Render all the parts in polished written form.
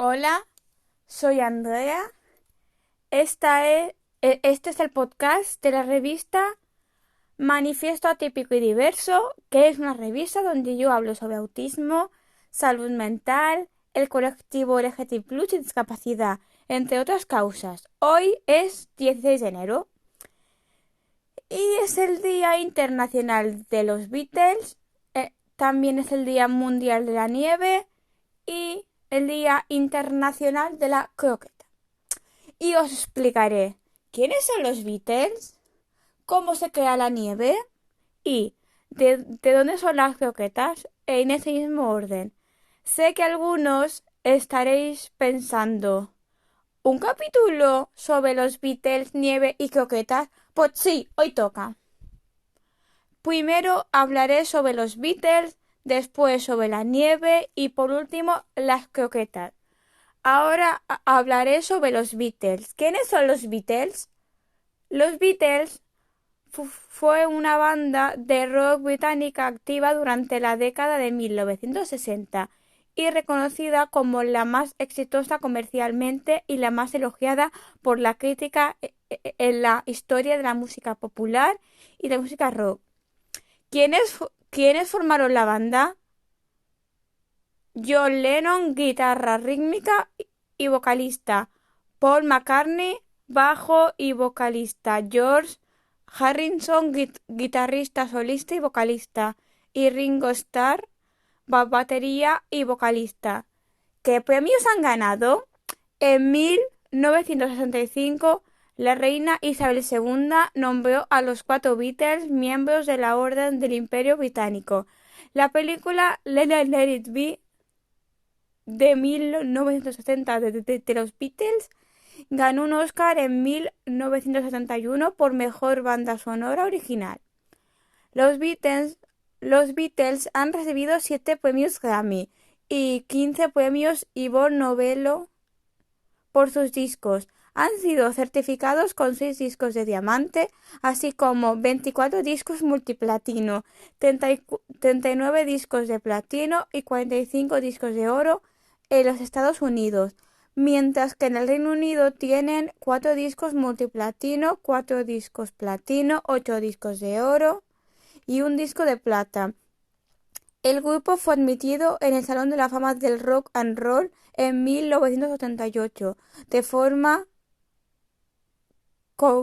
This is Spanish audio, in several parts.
Hola, soy Andrea. Este es el podcast de la revista Manifiesto Atípico y Diverso, que es una revista donde yo hablo sobre autismo, salud mental, el colectivo LGTB+ y discapacidad, entre otras causas. Hoy es 16 de enero y es el Día Internacional de los Beatles. También es el Día Mundial de la Nieve y el Día Internacional de la Croqueta. Y os explicaré quiénes son los Beatles, cómo se crea la nieve y de dónde son las croquetas en ese mismo orden. Sé que algunos estaréis pensando, ¿un capítulo sobre los Beatles, nieve y croquetas? Pues sí, hoy toca. Primero hablaré sobre los Beatles, después sobre la nieve y por último las croquetas. Ahora hablaré sobre los Beatles. ¿Quiénes son los Beatles? Los Beatles fue una banda de rock británica activa durante la década de 1960 y reconocida como la más exitosa comercialmente y la más elogiada por la crítica en la historia de la música popular y la música rock. ¿Quiénes formaron la banda? John Lennon, guitarra rítmica y vocalista; Paul McCartney, bajo y vocalista; George Harrison, guitarrista solista y vocalista; y Ringo Starr, batería y vocalista. ¿Qué premios han ganado? En 1965, la reina Isabel II nombró a los cuatro Beatles miembros de la Orden del Imperio Británico. La película Let It Be de 1960 de los Beatles ganó un Oscar en 1971 por mejor banda sonora original. Los Beatles, los Beatles han recibido 7 premios Grammy y 15 premios Ivor Novello por sus discos. Han sido certificados con 6 discos de diamante, así como 24 discos multiplatino, 39 discos de platino y 45 discos de oro en los Estados Unidos, mientras que en el Reino Unido tienen 4 discos multiplatino, 4 discos platino, 8 discos de oro y un disco de plata. El grupo fue admitido en el Salón de la Fama del Rock and Roll en 1988 de forma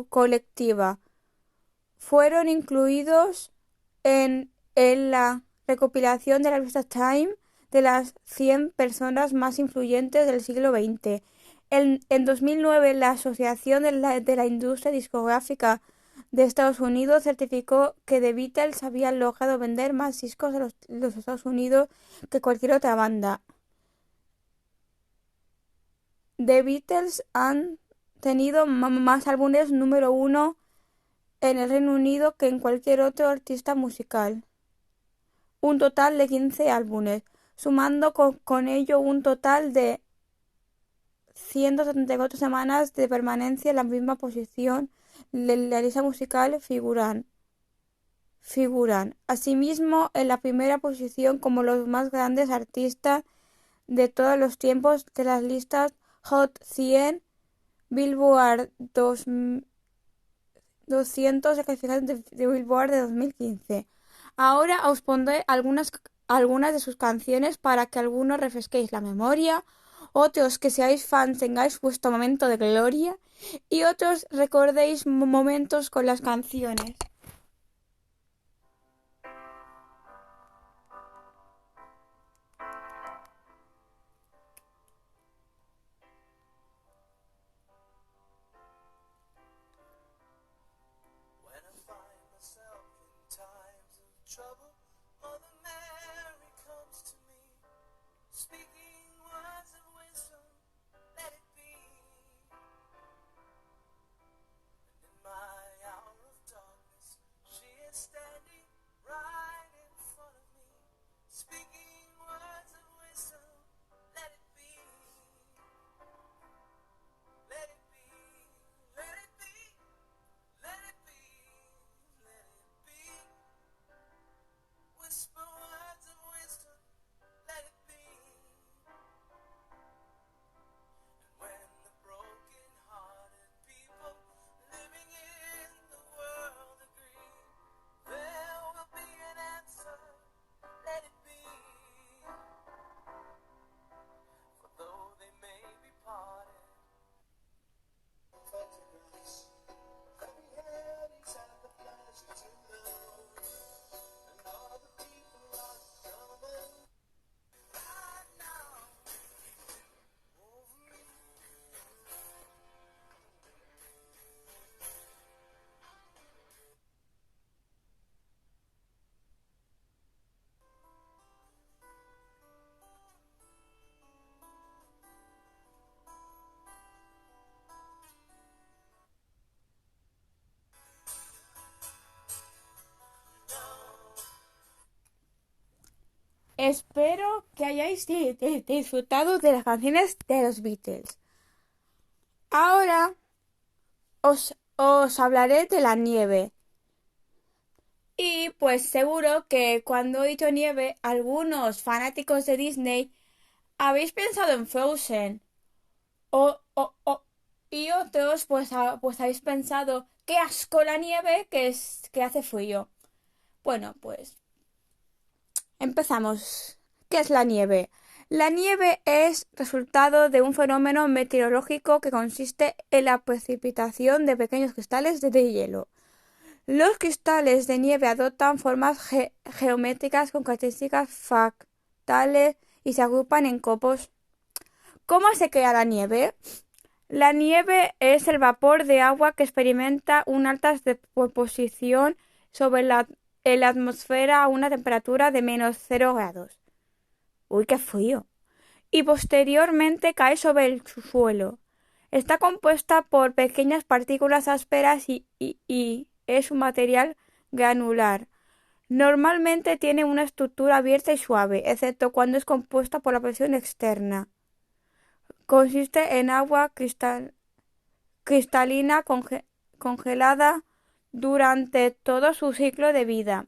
colectiva. Fueron incluidos en la recopilación de la revista Time de las 100 personas más influyentes del siglo XX. En 2009, la Asociación de la Industria Discográfica de Estados Unidos certificó que The Beatles habían logrado vender más discos en los Estados Unidos que cualquier otra banda. The Beatles han tenido más álbumes número 1 en el Reino Unido que en cualquier otro artista musical. Un total de 15 álbumes, sumando con ello un total de 174 semanas de permanencia en la misma posición de la lista musical figuran asimismo en la primera posición como los más grandes artistas de todos los tiempos de las listas Hot 100, Billboard 200 y clasificación de Billboard de 2015. Ahora os pondré algunas de sus canciones para que algunos refresquéis la memoria, otros que seáis fans tengáis vuestro momento de gloria y otros recordéis momentos con las canciones. When I find myself in times of trouble, Mother Mary comes to me, speaking words of wisdom, let it be. And in my hour of darkness, she is standing right in front of me, speaking words of wisdom, let it be. Let it be, let it be, let it be, let it be. Espero que hayáis disfrutado de las canciones de los Beatles. Ahora os hablaré de la nieve. Y pues seguro que cuando he dicho nieve, algunos fanáticos de Disney habéis pensado en Frozen. O, o, o- y otros pues habéis pensado, qué asco la nieve que hace frío. Bueno, pues empezamos. ¿Qué es la nieve? La nieve es resultado de un fenómeno meteorológico que consiste en la precipitación de pequeños cristales de hielo. Los cristales de nieve adoptan formas geométricas con características fractales y se agrupan en copos. ¿Cómo se crea la nieve? La nieve es el vapor de agua que experimenta una alta deposición sobre en la atmósfera a una temperatura de -0 grados. Uy, qué frío. Y posteriormente cae sobre el suelo. Está compuesta por pequeñas partículas ásperas y es un material granular. Normalmente tiene una estructura abierta y suave, excepto cuando es compuesta por la presión externa. Consiste en agua cristalina congelada durante todo su ciclo de vida,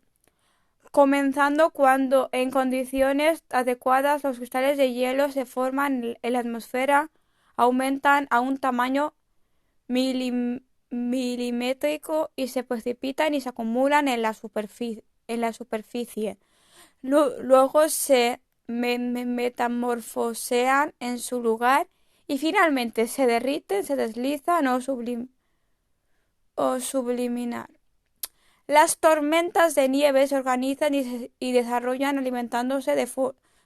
comenzando cuando en condiciones adecuadas los cristales de hielo se forman en la atmósfera, aumentan a un tamaño milimétrico y se precipitan y se acumulan en la superficie. Luego se metamorfosean en su lugar y finalmente se derriten, se deslizan o subliminal. Las tormentas de nieve se organizan y desarrollan alimentándose de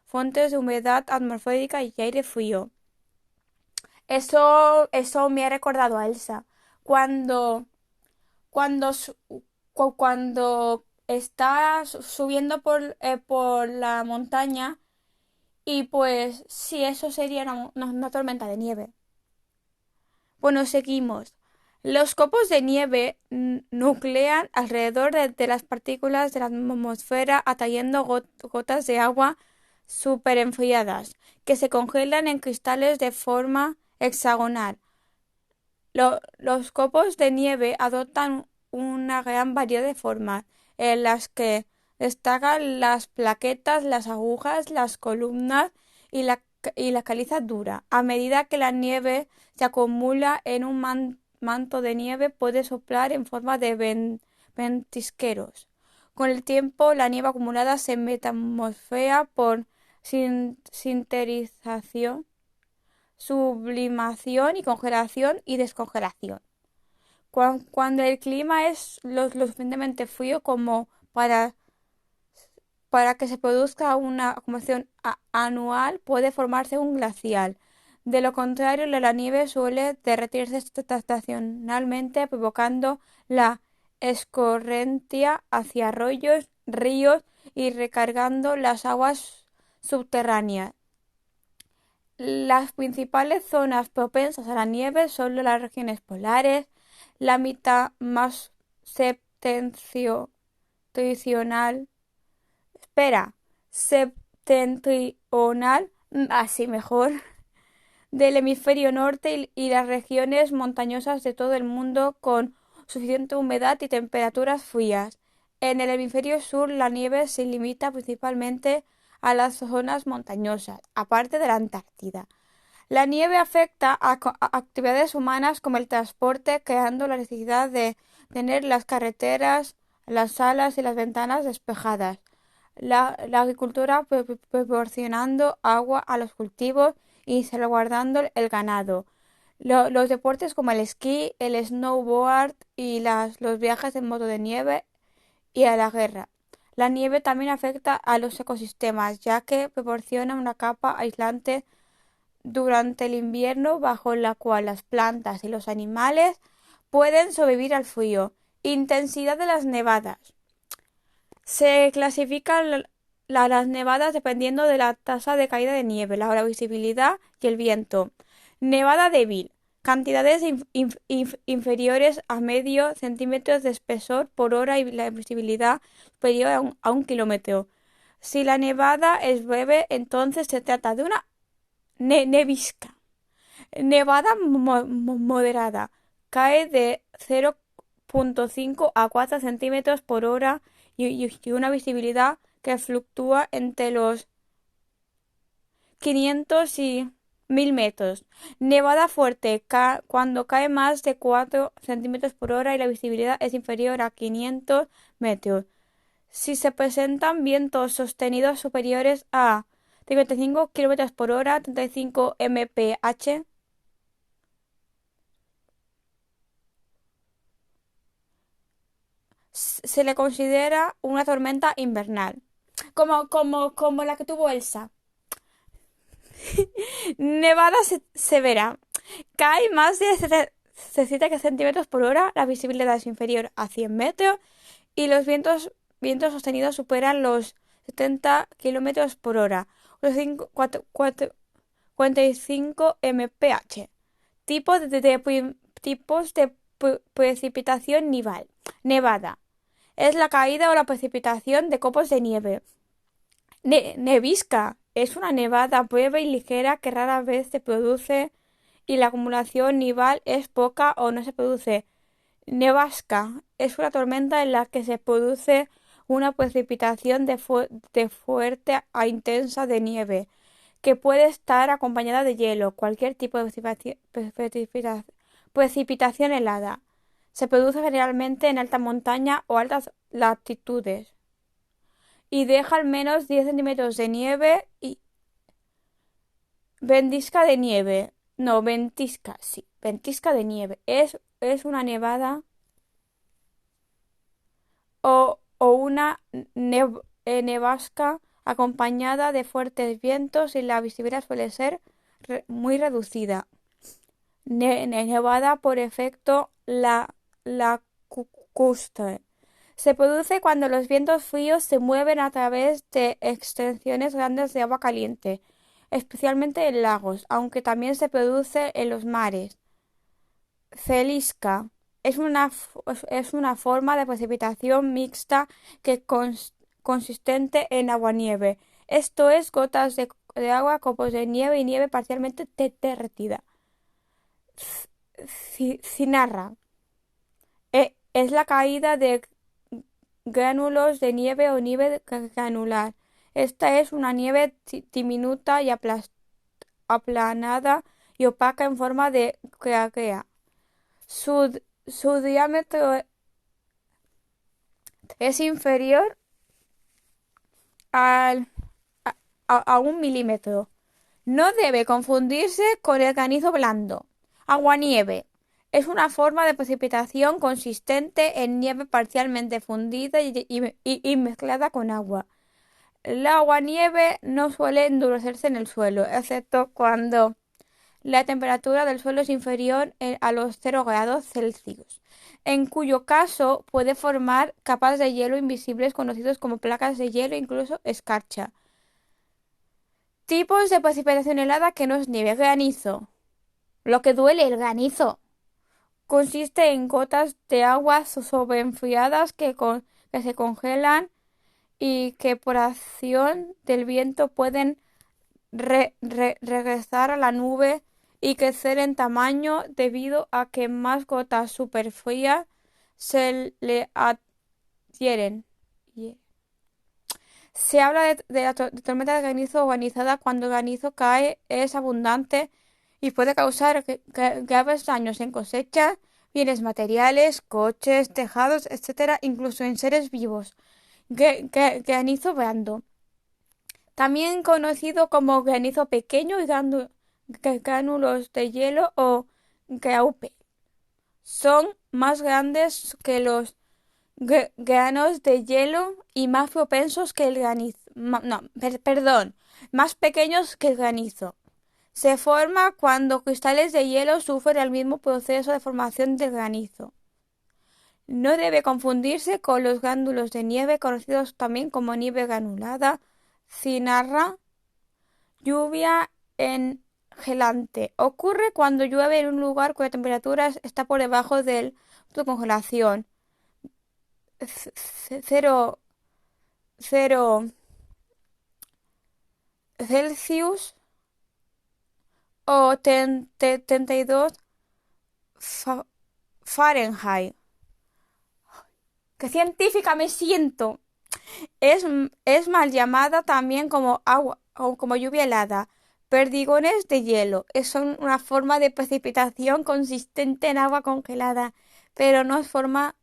fuentes de humedad atmosférica y aire frío. Eso me ha recordado a Elsa. Cuando, cuando, cuando está subiendo por la montaña y pues sí, eso sería una tormenta de nieve. Bueno, seguimos. Los copos de nieve nuclean alrededor de las partículas de la atmósfera atrayendo gotas de agua superenfriadas que se congelan en cristales de forma hexagonal. Los copos de nieve adoptan una gran variedad de formas, en las que destacan las plaquetas, las agujas, las columnas y la caliza dura. A medida que la nieve se acumula en un manto de nieve, puede soplar en forma de ventisqueros. Con el tiempo, la nieve acumulada se metamorfosea por sinterización, sublimación y congelación y descongelación. Cuando el clima es lo suficientemente frío como para que se produzca una acumulación anual, puede formarse un glacial. De lo contrario, la nieve suele derretirse estacionalmente, provocando la escorrentia hacia arroyos, ríos y recargando las aguas subterráneas. Las principales zonas propensas a la nieve son las regiones polares, la mitad más septentrional, septentrional, así mejor, del hemisferio norte y las regiones montañosas de todo el mundo con suficiente humedad y temperaturas frías. En el hemisferio sur la nieve se limita principalmente a las zonas montañosas, aparte de la Antártida. La nieve afecta a actividades humanas como el transporte, creando la necesidad de tener las carreteras, las salas y las ventanas despejadas. La agricultura proporcionando agua a los cultivos y salvaguardando el ganado. Los deportes como el esquí, el snowboard y los viajes en moto de nieve y a la guerra. La nieve también afecta a los ecosistemas, ya que proporciona una capa aislante durante el invierno bajo la cual las plantas y los animales pueden sobrevivir al frío. Intensidad de las nevadas. Se clasifican las nevadas dependiendo de la tasa de caída de nieve, la visibilidad y el viento. Nevada débil. Cantidades inferiores a medio centímetro de espesor por hora y la visibilidad superior a un kilómetro. Si la nevada es breve, entonces se trata de una nevisca. Nevada moderada. Cae de 0,5 a 4 centímetros por hora y una visibilidad que fluctúa entre los 500 y 1000 metros. Nevada fuerte, cuando cae más de 4 centímetros por hora y la visibilidad es inferior a 500 metros. Si se presentan vientos sostenidos superiores a 55 kilómetros por hora, 35 mph, se le considera una tormenta invernal, como la que tuvo Elsa. Nevada severa. Cae más de 7 centímetros por hora, la visibilidad es inferior a 100 metros y los vientos sostenidos superan los 70 kilómetros por hora, los 45 mph. Tipos de precipitación nival. Nevada. Es la caída o la precipitación de copos de nieve. Nevisca. Es una nevada breve y ligera que rara vez se produce y la acumulación nival es poca o no se produce. Nevasca. Es una tormenta en la que se produce una precipitación de fuerte a intensa de nieve, que puede estar acompañada de hielo. Cualquier tipo de precipitación helada. Se produce generalmente en alta montaña o altas latitudes y deja al menos 10 centímetros de nieve y ventisca de nieve. No, ventisca, sí, ventisca de nieve. Es una nevada o una nevasca acompañada de fuertes vientos y la visibilidad suele ser muy reducida. Nevada por efecto lacustre. Se produce cuando los vientos fríos se mueven a través de extensiones grandes de agua caliente, especialmente en lagos, aunque también se produce en los mares. Celisca. Es una forma de precipitación mixta que consistente en aguanieve. Esto es gotas de agua, copos de nieve y nieve parcialmente derretida. Cinarra. Es la caída de gránulos de nieve o nieve granular. Esta es una nieve diminuta y aplanada y opaca en forma de craquea. Su diámetro es inferior a 1 milímetro. No debe confundirse con el granizo blando. Aguanieve. Es una forma de precipitación consistente en nieve parcialmente fundida y mezclada con agua. La aguanieve no suele endurecerse en el suelo, excepto cuando la temperatura del suelo es inferior a los 0 grados Celsius, en cuyo caso puede formar capas de hielo invisibles conocidos como placas de hielo e incluso escarcha. Tipos de precipitación helada que no es nieve. Granizo. Lo que duele, el granizo. Consiste en gotas de agua sobreenfriadas que se congelan y que por acción del viento pueden regresar a la nube y crecer en tamaño debido a que más gotas superfrías se le adhieren. Se habla de tormenta de granizo organizada cuando el granizo cae, es abundante y puede causar graves daños en cosechas, bienes materiales, coches, tejados, etc., incluso en seres vivos. Granizo blando. También conocido como granizo pequeño y gránulos de hielo o graupe. Son más grandes que los granos de hielo y más propensos que el granizo. Más pequeños que el granizo. Se forma cuando cristales de hielo sufren el mismo proceso de formación del granizo. No debe confundirse con los gránulos de nieve, conocidos también como nieve granulada, cinarra. Lluvia engelante. Ocurre cuando llueve en un lugar cuya temperatura está por debajo del punto de congelación. 0 Celsius o 32 Fahrenheit. ¡Qué científica me siento! Es mal llamada también como agua o como lluvia helada. Perdigones de hielo son una forma de precipitación consistente en agua congelada, pero no en forma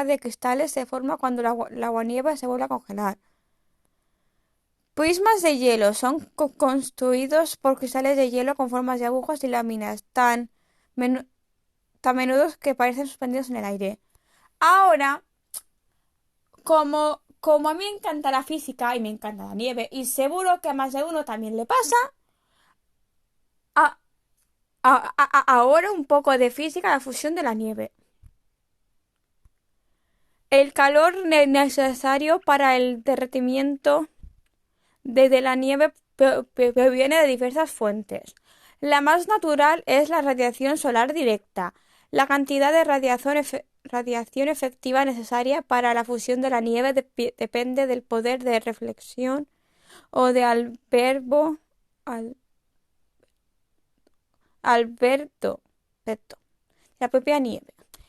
de cristales, se forma cuando la aguanieve se vuelve a congelar. Prismas de hielo son construidos por cristales de hielo con formas de agujas y láminas menu- tan menudos que parecen suspendidos en el aire. Ahora, como a mí me encanta la física y me encanta la nieve, y seguro que a más de uno también le pasa, a- ahora un poco de física, la fusión de la nieve. El calor necesario para el derretimiento de la nieve proviene de diversas fuentes. La más natural es la radiación solar directa. La cantidad de radiación efectiva necesaria para la fusión de la nieve depende del poder de reflexión o de al- Alberto, la propia nieve.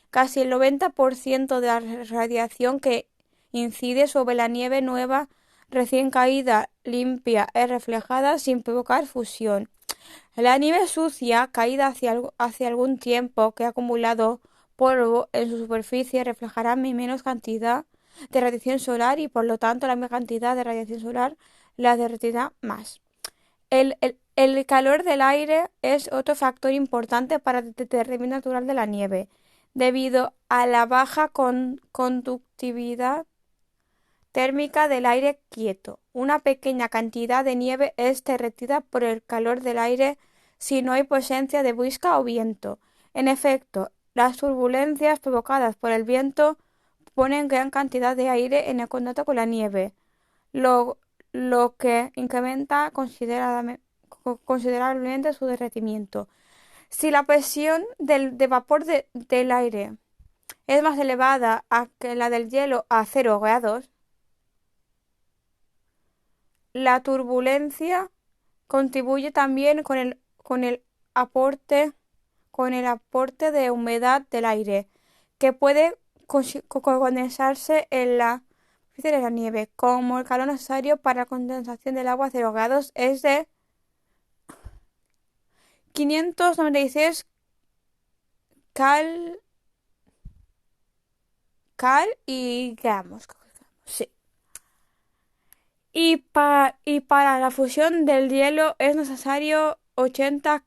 Casi el 90% de la radiación que incide sobre la nieve nueva recién caída limpia es reflejada sin provocar fusión. La nieve sucia, caída hace algún tiempo, que ha acumulado polvo en su superficie, reflejará menos cantidad de radiación solar y por lo tanto la misma cantidad de radiación solar la derretirá más. El calor del aire es otro factor importante para el derretimiento natural de la nieve, debido a la baja conductividad térmica del aire quieto. Una pequeña cantidad de nieve es derretida por el calor del aire si no hay presencia de brisca o viento. En efecto, las turbulencias provocadas por el viento ponen gran cantidad de aire en el contacto con la nieve, lo, lo que incrementa considerablemente su derretimiento. Si la presión de vapor del aire es más elevada que la del hielo a 0 grados, la turbulencia contribuye también aporte, con el aporte de humedad del aire, que puede condensarse en la superficie de la nieve. Como el calor necesario para la condensación del agua a 0 grados es de 596 cal, y gramos. Sí. Y para la fusión del hielo es necesario 80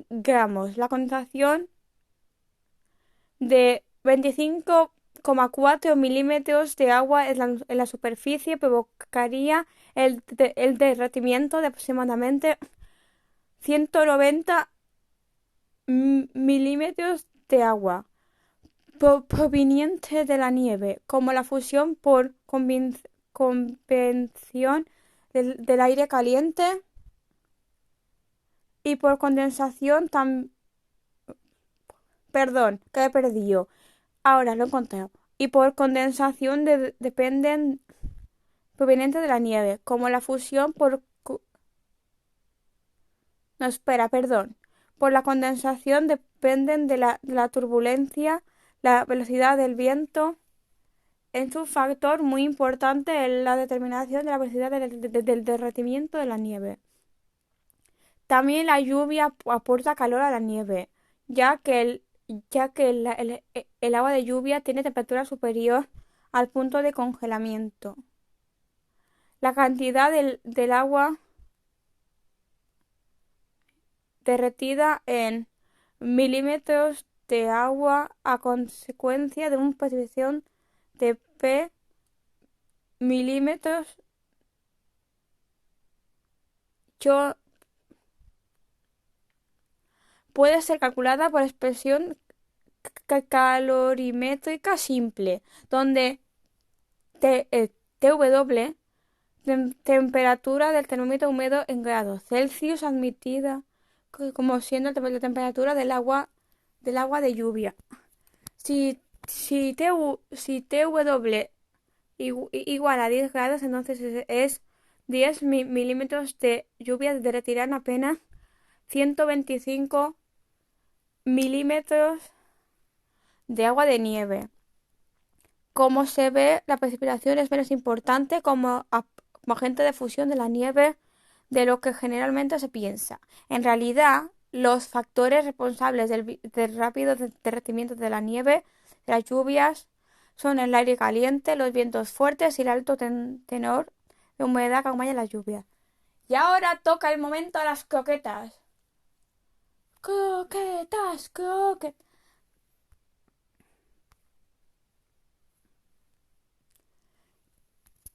gramos. La condensación de 25,4 milímetros de agua en la superficie provocaría el derretimiento de aproximadamente 190 milímetros de agua proveniente de la nieve, como la fusión por convección del aire caliente y por condensación Perdón, que he perdido. Ahora lo he encontrado. Y por condensación dependen proveniente de la nieve, como la fusión No, espera, perdón. Por la condensación dependen de la turbulencia, la velocidad del viento. Es un factor muy importante en la determinación de la velocidad del derretimiento de la nieve. También la lluvia aporta calor a la nieve, ya que el agua de lluvia tiene temperatura superior al punto de congelamiento. La cantidad del agua derretida en milímetros de agua a consecuencia de una precipitación de P milímetros yo- puede ser calculada por expresión calorimétrica simple, donde TW, temperatura del termómetro húmedo en grados Celsius, admitida como siendo la temperatura del agua de lluvia. Si TW igual a 10 grados, entonces es 10 milímetros de lluvia derretirán apenas 125 milímetros de agua de nieve. Como se ve, la precipitación es menos importante como agente de fusión de la nieve de lo que generalmente se piensa. En realidad, los factores responsables del rápido derretimiento de la nieve, de las lluvias, son el aire caliente, los vientos fuertes y el alto tenor de humedad que acompaña las lluvias. Y ahora toca el momento a las croquetas. Croquetas, croquetas.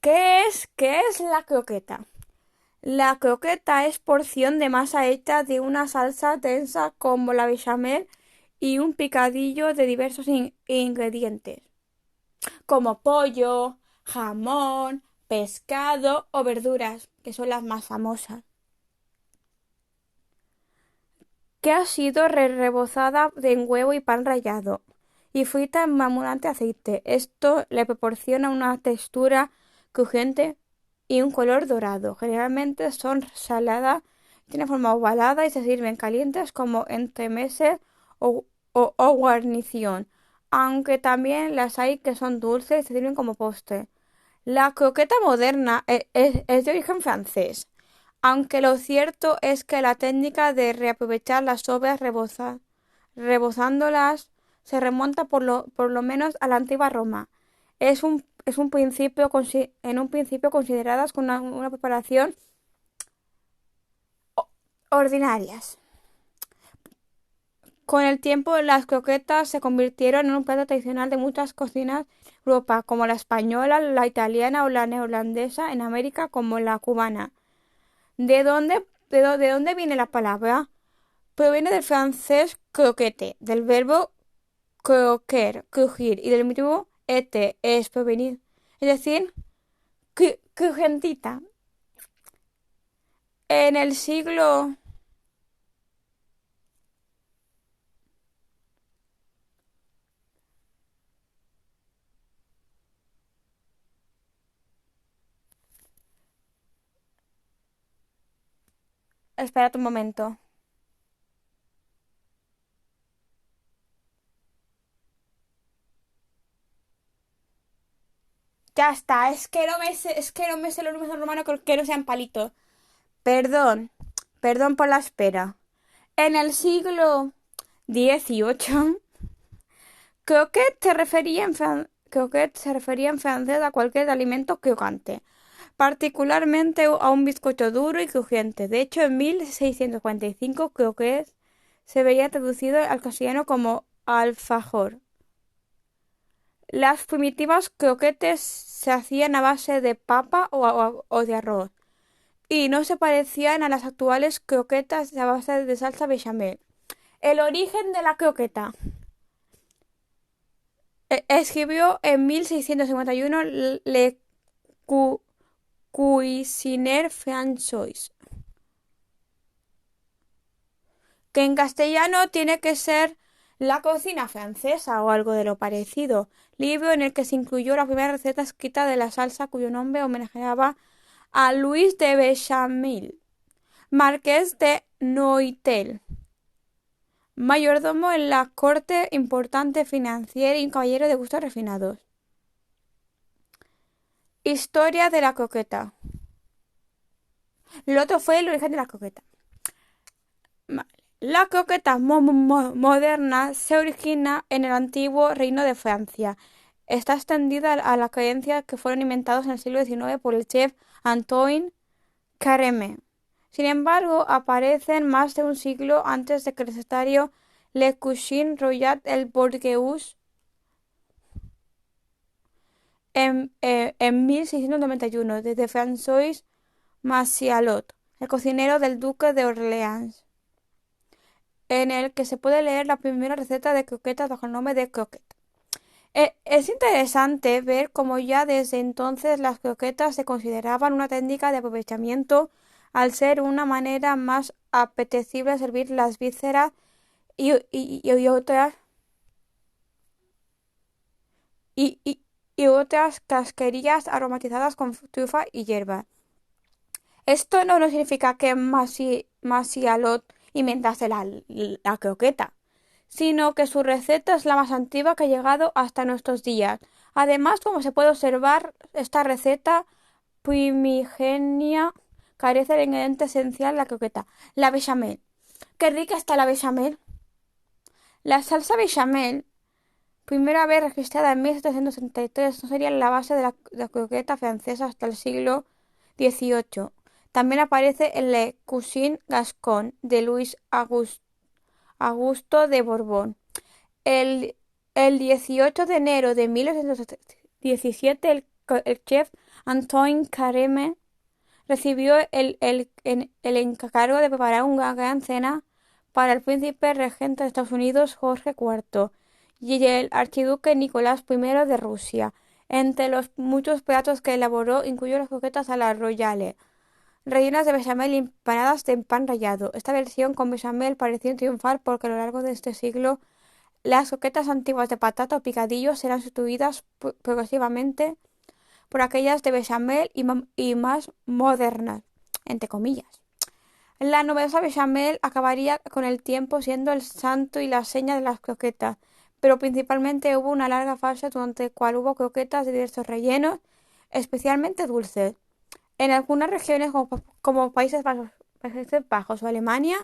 ¿Qué es la croqueta? La croqueta es porción de masa hecha de una salsa densa como la bechamel y un picadillo de diversos ingredientes, como pollo, jamón, pescado o verduras, que son las más famosas, que ha sido rebozada en huevo y pan rallado y frita en abundante aceite. Esto le proporciona una textura crujiente y un color dorado. Generalmente son saladas, tienen forma ovalada y se sirven calientes como entremeses o guarnición, aunque también las hay que son dulces y se sirven como postre. La croqueta moderna es de origen francés, aunque lo cierto es que la técnica de reaprovechar las sobras rebozándolas se remonta por lo menos a la antigua Roma. En un principio consideradas como una preparación ordinarias. Con el tiempo, las croquetas se convirtieron en un plato tradicional de muchas cocinas de Europa, como la española, la italiana o la neerlandesa; en América, como la cubana. ¿De dónde viene la palabra? Proviene del francés croquete, del verbo croquer, crujir, y del mismo ete, es provenir, es decir, crujentita. En el siglo... Espera un momento. Ya está, es que no me sé los números romanos que no sean palitos. Perdón, perdón por la espera. En el siglo XVIII, croquet se refería en francés a cualquier alimento crocante, particularmente a un bizcocho duro y crujiente. De hecho, en 1645, croquet se veía traducido al castellano como alfajor. Las primitivas croquetes se hacían a base de papa o de arroz, y no se parecían a las actuales croquetas a base de salsa bechamel. El origen de la croqueta. Escribió en 1651 Le Cuisinier François, que en castellano tiene que ser La cocina francesa o algo de lo parecido, libro en el que se incluyó la primera receta escrita de la salsa, cuyo nombre homenajeaba a Luis de Bechamel, marqués de Noirtel, mayordomo en la corte, importante financiero y un caballero de gustos refinados. Historia de la croqueta. Lo otro fue el origen de la croqueta. Vale. La croqueta moderna se origina en el antiguo Reino de Francia. Está extendida a las creencias que fueron inventados en el siglo XIX por el chef Antoine Carême. Sin embargo, aparecen más de un siglo antes de que el recetario Le Cuisine Royal el Bourgeois en 1691, desde François Massielot, el cocinero del duque de Orleans, en el que se puede leer la primera receta de croquetas bajo el nombre de croquet. Es interesante ver cómo ya desde entonces las croquetas se consideraban una técnica de aprovechamiento, al ser una manera más apetecible de servir las vísceras y otras casquerías aromatizadas con trufa y hierba. Esto no significa que Masialot inventase la croqueta, sino que su receta es la más antigua que ha llegado hasta nuestros días. Además, como se puede observar, esta receta primigenia carece del ingrediente esencial de la croqueta, la bechamel. ¡Qué rica está la bechamel! La salsa bechamel, primera vez registrada en 1763, no sería la base de la croqueta francesa hasta el siglo XVIII. También aparece en Le Cuisine Gascon de Luis Augusto de Borbón. El, el 18 de enero de 1817, el chef Antoine Carême recibió el encargo de preparar una gran cena para el príncipe regente de Estados Unidos Jorge IV y el archiduque Nicolás I de Rusia. Entre los muchos platos que elaboró incluyó las croquetas a la royale, rellenas de bechamel y empanadas de pan rallado. Esta versión con bechamel pareció triunfar porque a lo largo de este siglo las croquetas antiguas de patata o picadillo serán sustituidas progresivamente por aquellas de bechamel y más modernas, entre comillas. La novedosa bechamel acabaría con el tiempo siendo el santo y la seña de las croquetas, pero principalmente hubo una larga fase durante la cual hubo croquetas de diversos rellenos, especialmente dulces. En algunas regiones, como Países Bajos o Alemania,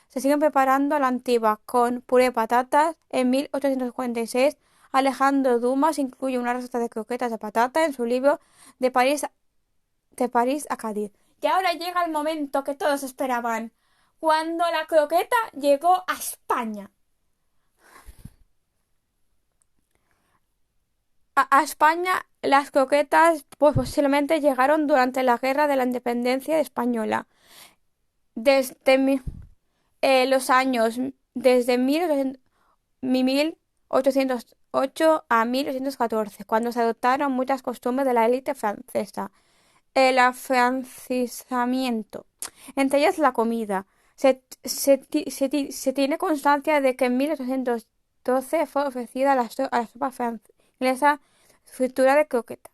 se siguen preparando a la antigua con puré de patatas. En 1846, Alejandro Dumas incluye una receta de croquetas de patata en su libro de París a Cádiz. Y ahora llega el momento que todos esperaban, cuando la croqueta llegó a España. A España las croquetas pues, posiblemente llegaron durante la Guerra de la Independencia Española. Desde los años desde 1808 a 1814, cuando se adoptaron muchas costumbres de la élite francesa. El afrancesamiento, entre ellas la comida. Se tiene constancia de que en 1812 fue ofrecida la sopa francesa fritura de croqueta.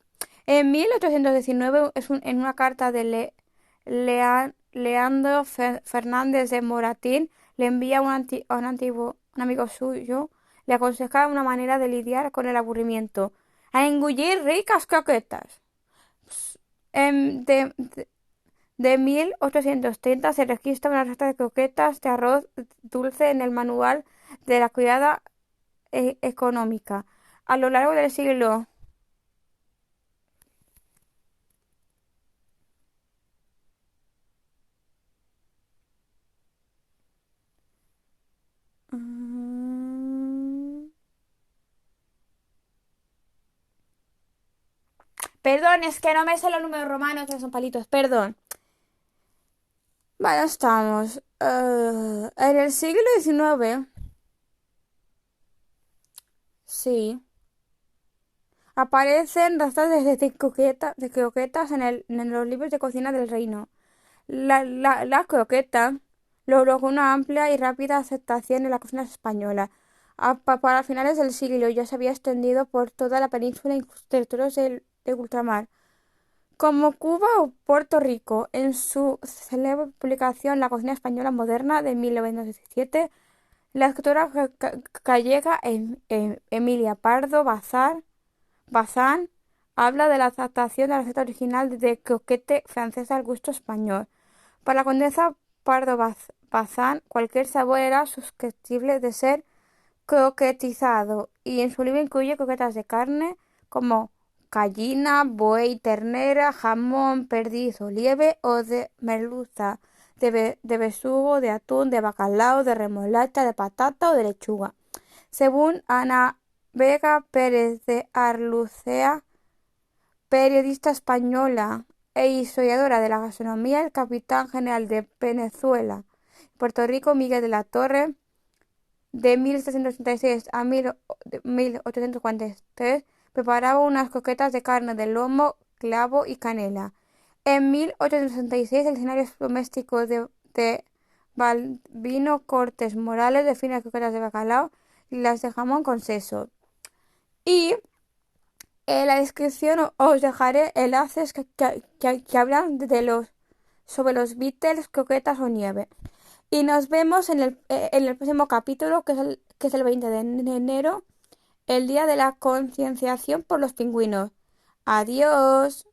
En 1819, en una carta de Leandro Fernández de Moratín, le envía un amigo suyo, le aconseja una manera de lidiar con el aburrimiento: a engullir ricas croquetas. De 1830 se registra una receta de croquetas de arroz dulce en el Manual de la Criada Económica. A lo largo del siglo Perdón, es que no me sé los números romanos, que son palitos, perdón. Vale, estamos. En el siglo XIX, sí, aparecen recetas de croquetas en los libros de cocina del reino. La croqueta logró una amplia y rápida aceptación en la cocina española. Para finales del siglo ya se había extendido por toda la península y territorios de ultramar, como Cuba o Puerto Rico. En su célebre publicación La cocina española moderna de 1917, la escritora gallega Emilia Pardo Bazán habla de la adaptación de la receta original de croquete francesa al gusto español. Para la condesa Pardo Bazán, cualquier sabor era susceptible de ser croquetizado, y en su libro incluye croquetas de carne como gallina, buey, ternera, jamón, perdiz o lieve, o de merluza, de besugo, de atún, de bacalao, de remolacha, de patata o de lechuga. Según Ana Vega Pérez de Arlucea, periodista española e historiadora de la gastronomía, el capitán general de Venezuela y Puerto Rico, Miguel de la Torre, de 1786 a 1843, preparaba unas croquetas de carne de lomo, clavo y canela. En 1866, el diccionario doméstico de Balbino Cortés Morales define las croquetas de bacalao y las de jamón con seso. Y en la descripción os dejaré enlaces que hablan de los sobre los Beatles, croquetas o nieve. Y nos vemos en el próximo capítulo, que es el 20 de enero, el día de la concienciación por los pingüinos. Adiós.